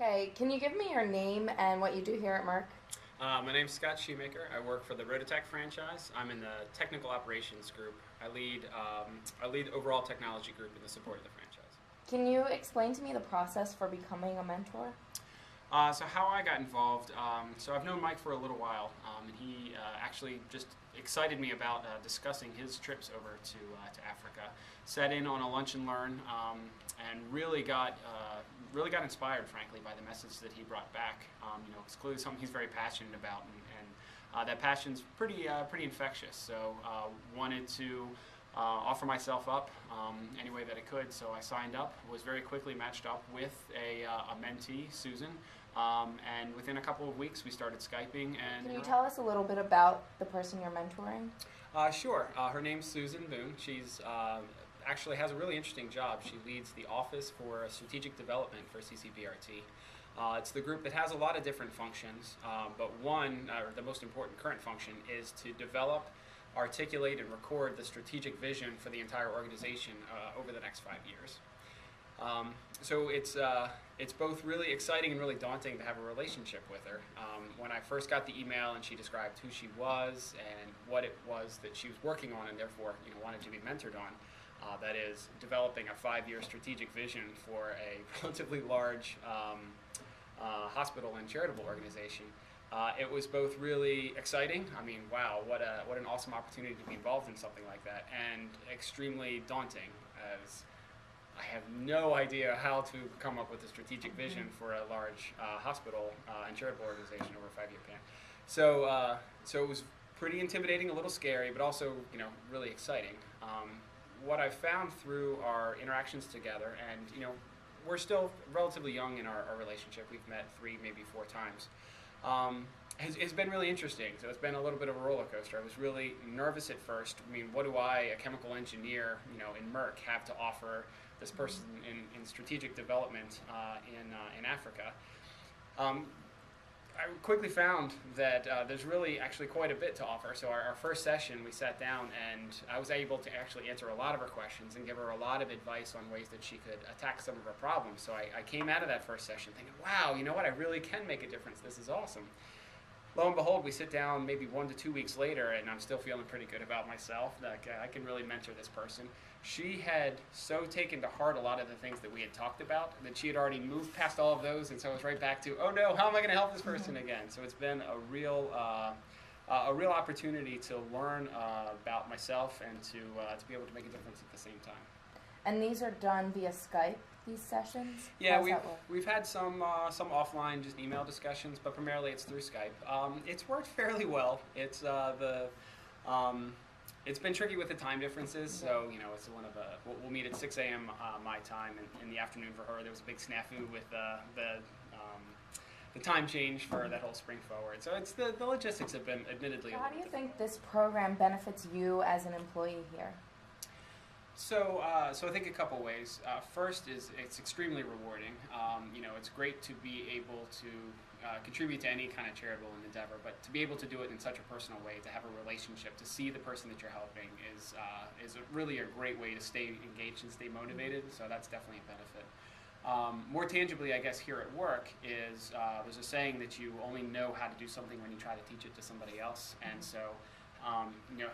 Okay, can you give me your name and what you do here at Merck? My name's Scott Shoemaker. I work for the Rototech franchise. I'm in the technical operations group. I lead overall technology group in the support of the franchise. Can you explain to me the process for becoming a mentor? So how I got involved, so I've known Mike for a little while, and he actually just excited me about discussing his trips over to Africa. Sat in on a lunch and learn, and really got inspired, frankly, by the message that he brought back. It's clearly something he's very passionate about, and that passion's pretty infectious. So wanted to offer myself up any way that I could. So I signed up, was very quickly matched up with a mentee, Susan, and within a couple of weeks we started Skyping. And Can you tell us a little bit about the person you're mentoring? Sure. Her name's Susan Boone. She's actually has a really interesting job. She leads the Office for Strategic Development for CCBRT. It's the group that has a lot of different functions, but the most important current function, is to develop, articulate, and record the strategic vision for the entire organization over the next 5 years. So it's both really exciting and really daunting to have a relationship with her. When I first got the email and she described who she was and what it was that she was working on and therefore wanted to be mentored on, that is developing a 5-year strategic vision for a relatively large hospital and charitable organization. It was both really exciting. I mean, wow, what an awesome opportunity to be involved in something like that, and extremely daunting, as I have no idea how to come up with a strategic vision for a large hospital and charitable organization over a 5-year plan. So it was pretty intimidating, a little scary, but also really exciting. What I've found through our interactions together, and we're still relatively young in our relationship. We've met 3, maybe 4 times. Has been really interesting. So it's been a little bit of a roller coaster. I was really nervous at first. I mean, what do I, a chemical engineer, in Merck, have to offer this person in strategic development in Africa? I quickly found that there's really actually quite a bit to offer. So our first session, we sat down and I was able to actually answer a lot of her questions and give her a lot of advice on ways that she could attack some of her problems. So I came out of that first session thinking, wow, you know what, I really can make a difference. This is awesome. Lo and behold, we sit down maybe 1 to 2 weeks later, and I'm still feeling pretty good about myself, that I can really mentor this person. She had so taken to heart a lot of the things that we had talked about that she had already moved past all of those, and so it was right back to, oh no, how am I going to help this person again? So it's been a real opportunity to learn about myself and to be able to make a difference at the same time. And these are done via Skype, these sessions? Yeah, How's that work? we've had some offline, just email discussions, but primarily it's through Skype. It's worked fairly well. It's been tricky with the time differences, so it's we'll meet at 6 a.m. My time, and in the afternoon for her. There was a big snafu with the time change for that whole spring forward. So it's the logistics have been admittedly. So how do you think this program benefits you as an employee here? So I think a couple ways. First is it's extremely rewarding. It's great to be able to contribute to any kind of charitable endeavor, but to be able to do it in such a personal way, to have a relationship, to see the person that you're helping is really a great way to stay engaged and stay motivated. So that's definitely a benefit. More tangibly, I guess, here at work is there's a saying that you only know how to do something when you try to teach it to somebody else, and so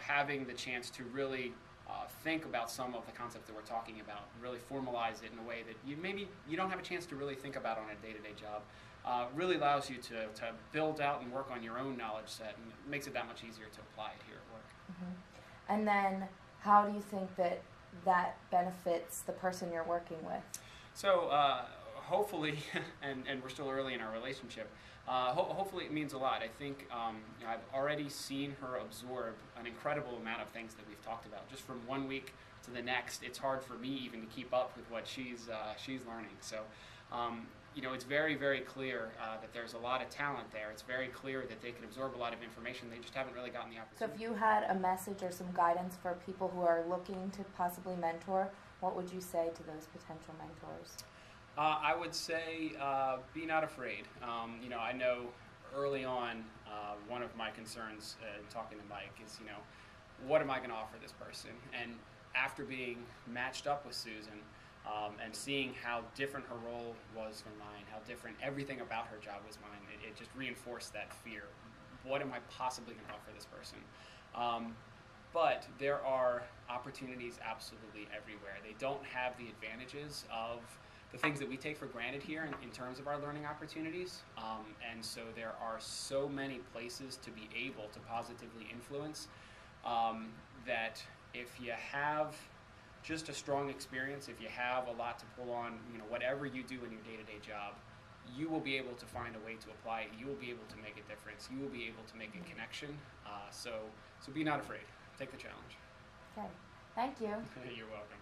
having the chance to really think about some of the concepts that we're talking about, really formalize it in a way that you don't have a chance to really think about on a day-to-day job, really allows you to build out and work on your own knowledge set, and it makes it that much easier to apply it here at work. Mm-hmm. And then how do you think that benefits the person you're working with? So hopefully, and we're still early in our relationship, hopefully it means a lot. I think I've already seen her absorb an incredible amount of things that we've talked about. Just from 1 week to the next, it's hard for me even to keep up with what she's learning. So it's very, very clear that there's a lot of talent there. It's very clear that they can absorb a lot of information. They just haven't really gotten the So opportunity. if you had a message or some guidance for people who are looking to possibly mentor, what would you say to those potential mentors? I would say be not afraid. I know early on one of my concerns in talking to Mike is, what am I going to offer this person? And after being matched up with Susan, And seeing how different her role was from mine, how different everything about her job was mine, it just reinforced that fear. What am I possibly going to offer this person? But there are opportunities absolutely everywhere. They don't have the advantages of the things that we take for granted here in terms of our learning opportunities. And so there are so many places to be able to positively influence that if you have just a strong experience, if you have a lot to pull on, whatever you do in your day-to-day job, you will be able to find a way to apply it. You will be able to make a difference. You will be able to make a connection. So be not afraid. Take the challenge. Okay. Thank you. You're welcome.